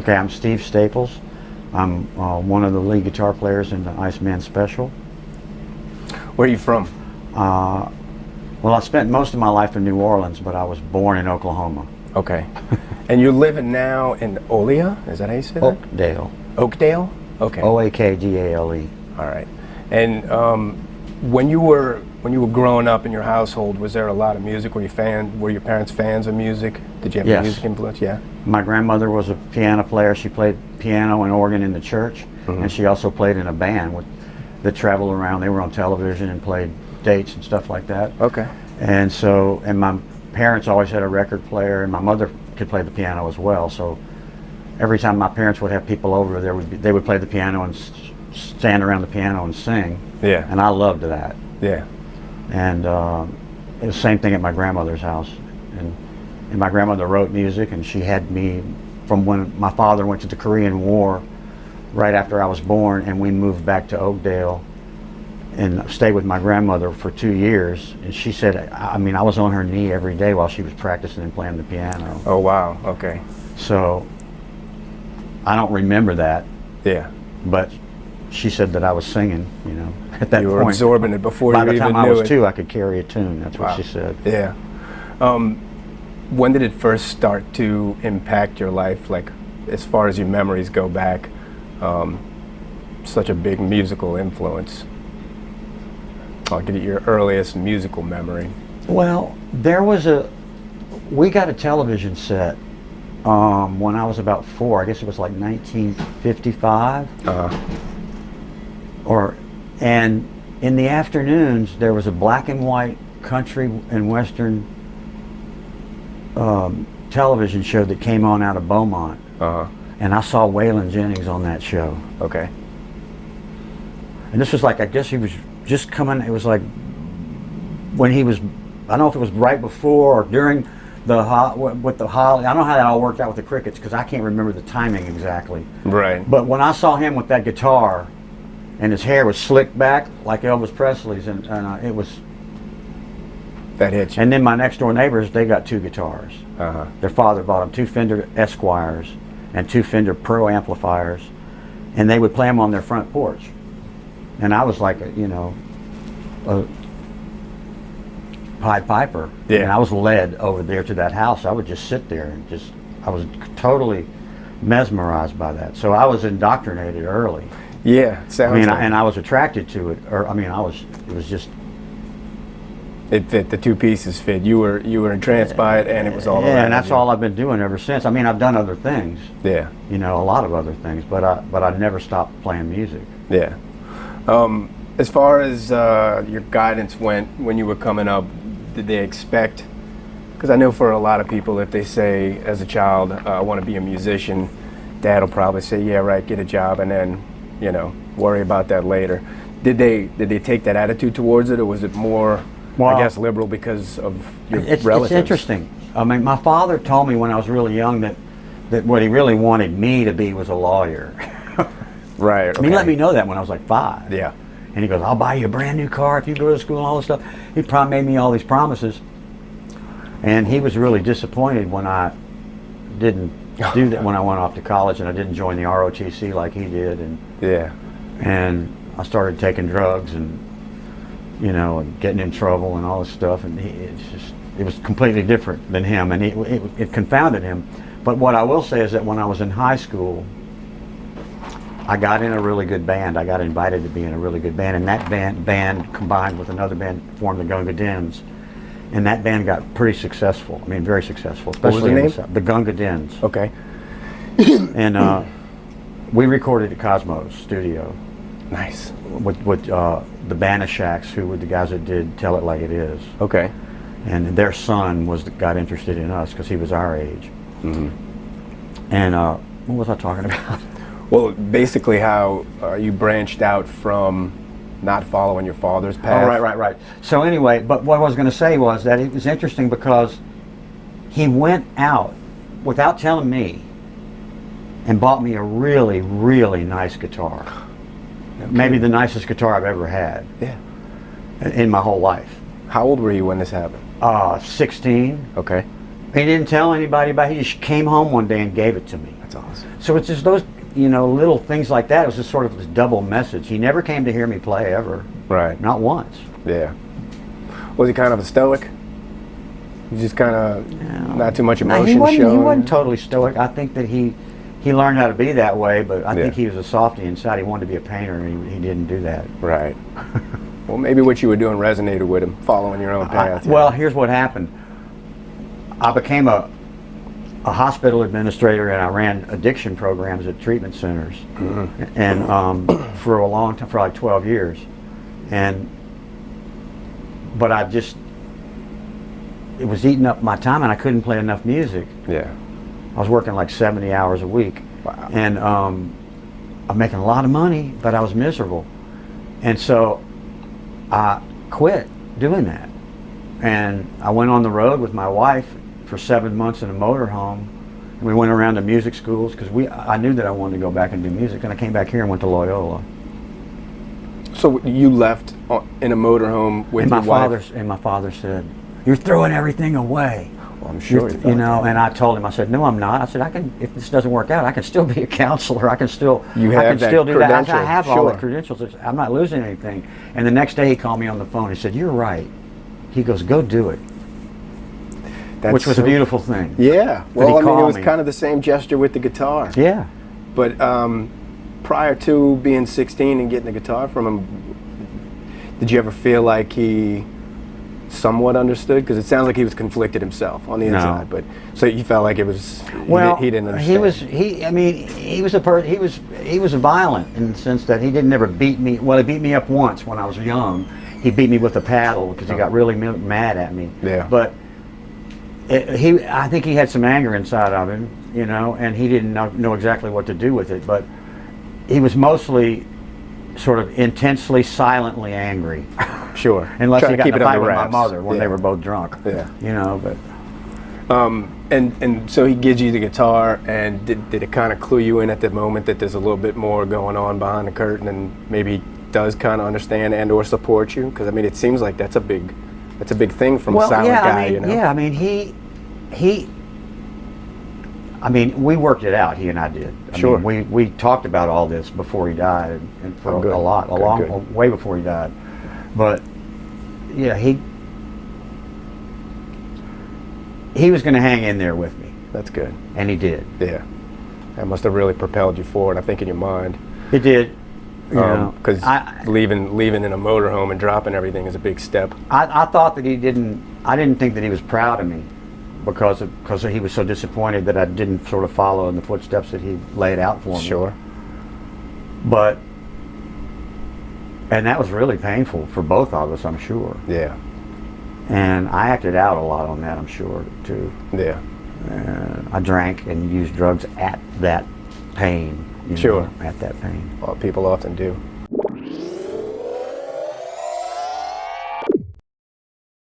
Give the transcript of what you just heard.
Okay, I'm Steve Staples. I'm one of the lead guitar players in the Iceman special. Where are you from? Well, I spent most of my life in New Orleans, but I was born in Oklahoma. Okay. And you're living now in Olia? Is that how you say that? Oakdale. Oakdale? Okay. Oakdale. All right. And when you were growing up in your household, was there a lot of music? Were your parents fans of music? Did you have Yes. music influence? Yeah. My grandmother was a piano player. She played piano and organ in the church, and she also played in a band that traveled around. They were on television and played dates and stuff like that. Okay. And so, and my parents always had a record player, and my mother could play the piano as well. So every time my parents would have people over, they would play the piano and stand around the piano and sing. Yeah. And I loved that. Yeah. And it was the same thing at my grandmother's house. And my grandmother wrote music, and she had me from when my father went to the Korean War, right after I was born, and we moved back to Oakdale and stayed with my grandmother for 2 years. And she said, I mean, I was on her knee every day while she was practicing and playing the piano. Oh, wow. Okay. So I don't remember that. Yeah. But she said that I was singing, you know, at that point. You were absorbing it before you even knew it. By the time I was 2, I could carry a tune. That's what she said. Yeah. When did it first start to impact your life, like as far as your memories go back, such a big musical influence? I'll give you your earliest musical memory. Well, we got a television set when I was about 4. I guess it was like 1955. And in the afternoons there was a black and white country and western television show that came on out of Beaumont. And I saw Waylon Jennings on that show. Okay. And this was like, I guess he was just coming, it was like when he was, I don't know if it was right before or during with the holiday. I don't know how that all worked out with the Crickets, because I can't remember the timing exactly. Right. But when I saw him with that guitar, and his hair was slicked back like Elvis Presley's, and it was... That hit you. And then my next door neighbors, they got 2 guitars. Their father bought them 2 Fender Esquires and 2 Fender Pro amplifiers, and they would play them on their front porch. And I was like, you know, a Pied Piper. Yeah. And I was led over there to that house. I would just sit there and I was totally mesmerized by that. So I was indoctrinated early. Yeah, sounds like. And I was attracted to it. It was just... It fit, the 2 pieces fit. You were entranced by it, and it was all around. Yeah, and that's all I've been doing ever since. I mean, I've done other things. Yeah. You know, a lot of other things, but I never stopped playing music. Yeah. As far as your guidance went when you were coming up, did they expect? Because I know for a lot of people, if they say as a child, I want to be a musician, Dad will probably say, yeah, right, get a job, and then, you know, worry about that later. Did they take that attitude towards it, or was it more? Well, I guess liberal because of your relatives. It's interesting. I mean, my father told me when I was really young that what he really wanted me to be was a lawyer. Right. Okay. I mean, he let me know that when I was like 5. Yeah. And he goes, I'll buy you a brand new car if you go to school and all this stuff. He made me all these promises. And he was really disappointed when I didn't do that, when I went off to college and I didn't join the ROTC like he did. And yeah. And I started taking drugs and, you know, and getting in trouble and all this stuff, and it was completely different than him, and it confounded him. But what I will say is that when I was in high school, I got in a really good band. I got invited to be in a really good band, and that band combined with another band formed the Gaunga Dyns, and that band got pretty successful. I mean, very successful, especially what was the name? The Gaunga Dyns. Okay. And we recorded at Cosimo's studio. Nice. With the Banishaks, who were the guys that did Tell It Like It Is. Okay. And their son got interested in us because he was our age. Mm-hmm. And what was I talking about? Well, basically how you branched out from not following your father's path. Oh, right. So anyway, but what I was going to say was that it was interesting because he went out without telling me and bought me a really, really nice guitar. Okay. Maybe the nicest guitar I've ever had. Yeah. In my whole life. How old were you when this happened? 16. Okay. He didn't tell anybody about it. He just came home one day and gave it to me. That's awesome. So it's just those, little things like that. It was just sort of this double message. He never came to hear me play ever. Right. Not once. Yeah. Was he kind of a stoic? He just kind of not too much emotion No, he showing? wasn't totally stoic. I think that he learned how to be that way, but I think Yeah. he was a softie inside. He wanted to be a painter, and he didn't do that. Right. Well, maybe what you were doing resonated with him, following your own path. Well, here's what happened. I became a hospital administrator, and I ran addiction programs at treatment centers, and for a long time, for like 12 years, but it was eating up my time, and I couldn't play enough music. Yeah. I was working like 70 hours a week. Wow. And I'm making a lot of money, but I was miserable. And so I quit doing that. And I went on the road with my wife for 7 months in a motorhome. And we went around to music schools because I knew that I wanted to go back and do music. And I came back here and went to Loyola. So you left in a motorhome with your wife? And my father said, "You're throwing everything away." Well, I'm sure he thought that. And I told him, I said, "No, I'm not." I said, if this doesn't work out, I can still be a counselor. I can still do that. I have all the credentials. I'm not losing anything. And the next day he called me on the phone. He said, "You're right." He goes, "Go do it." Which was a beautiful thing. Yeah. Well, I mean, it was me. kind of the same gesture with the guitar. Yeah. But prior to being 16 and getting the guitar from him, did you ever feel like he somewhat understood? Because it sounds like he was conflicted himself on the inside. But so you felt like it was he didn't understand. He was violent in the sense that he didn't ever beat me. Well, he beat me up once when I was young. He beat me with a paddle because he got really mad at me. Yeah. But I think he had some anger inside of him, and he didn't know exactly what to do with it. But he was mostly sort of intensely, silently angry. Sure. Unless he got keep in it a fight under with my wraps. mother when they were both drunk. Yeah. But. And so he gives you the guitar, and did it kind of clue you in at the moment that there's a little bit more going on behind the curtain, and maybe does kind of understand and or support you? Because I mean, it seems like that's a big thing from a silent guy, Yeah, I mean, we worked it out. He and I did. Sure. We talked about all this before he died, and for a lot, way before he died. But yeah, he was going to hang in there with me. That's good. And he did. Yeah. That must have really propelled you forward, I think, in your mind. It did. Because leaving in a motorhome and dropping everything is a big step. I thought that I didn't think that he was proud of me because he was so disappointed that I didn't sort of follow in the footsteps that he laid out for me. Sure. And that was really painful for both of us, I'm sure. Yeah. And I acted out a lot on that, I'm sure, too. Yeah. I drank and used drugs at that pain. Sure. At that pain. Well, people often do.